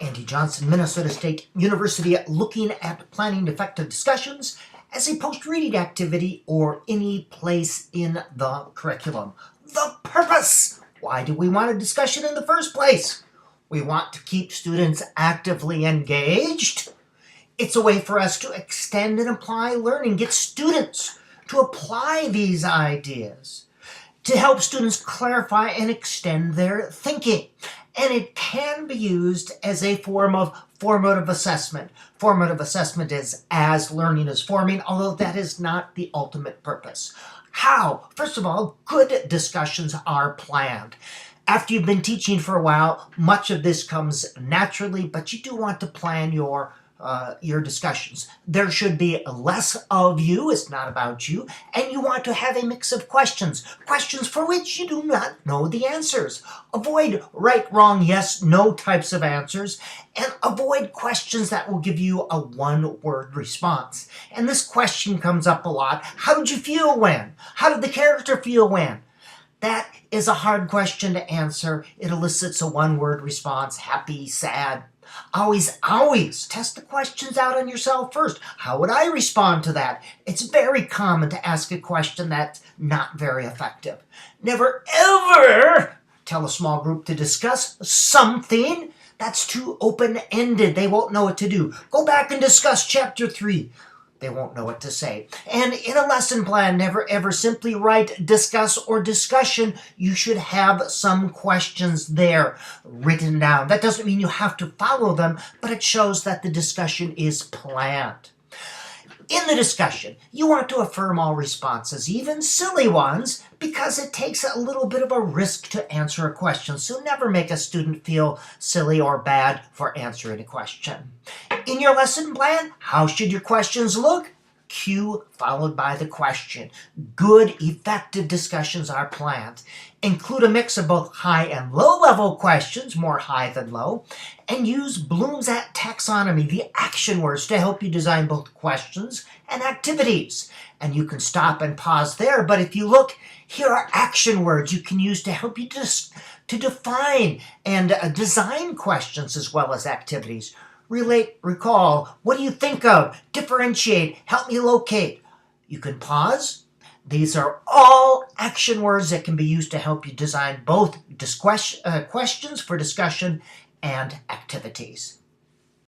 Andy Johnson, Minnesota State University, looking at planning effective discussions as a post-reading activity or any place in the curriculum. The purpose! Why do we want a discussion in the first place? We want to keep students actively engaged. It's a way for us to extend and apply learning, get students to apply these ideas, to help students clarify and extend their thinking. And it can be used as a form of formative assessment. Formative assessment is as learning is forming, although that is not the ultimate purpose. How? First of all, good discussions are planned. After you've been teaching for a while, much of this comes naturally, but you do want to plan your discussions. There should be less of you, it's not about you, and you want to have a mix of questions for which you do not know the answers. Avoid right, wrong, yes, no types of answers, and avoid questions that will give you a one-word response. And this question comes up a lot. How did you feel when? How did the character feel when? That is a hard question to answer. It elicits a one-word response, happy, sad. Always test the questions out on yourself first. How would I respond to that? It's very common to ask a question that's not very effective. Never ever tell a small group to discuss something that's too open-ended. They won't know what to do. Go back and discuss chapter 3. They won't know what to say. And in a lesson plan, never ever simply write discuss or discussion. You should have some questions there written down. That doesn't mean you have to follow them, but it shows that the discussion is planned. In the discussion, you want to affirm all responses, even silly ones, because it takes a little bit of a risk to answer a question. So never make a student feel silly or bad for answering a question. In your lesson plan, how should your questions look? Cue followed by the question. Good, effective discussions are planned. Include a mix of both high and low level questions, more high than low, and use Bloom's taxonomy, the action words, to help you design both questions and activities. And you can stop and pause there, but if you look, here are action words you can use to help you to define and design questions as well as activities. Relate, recall, what do you think of? Differentiate, help me locate. You can pause. These are all action words that can be used to help you design both questions for discussion and activities.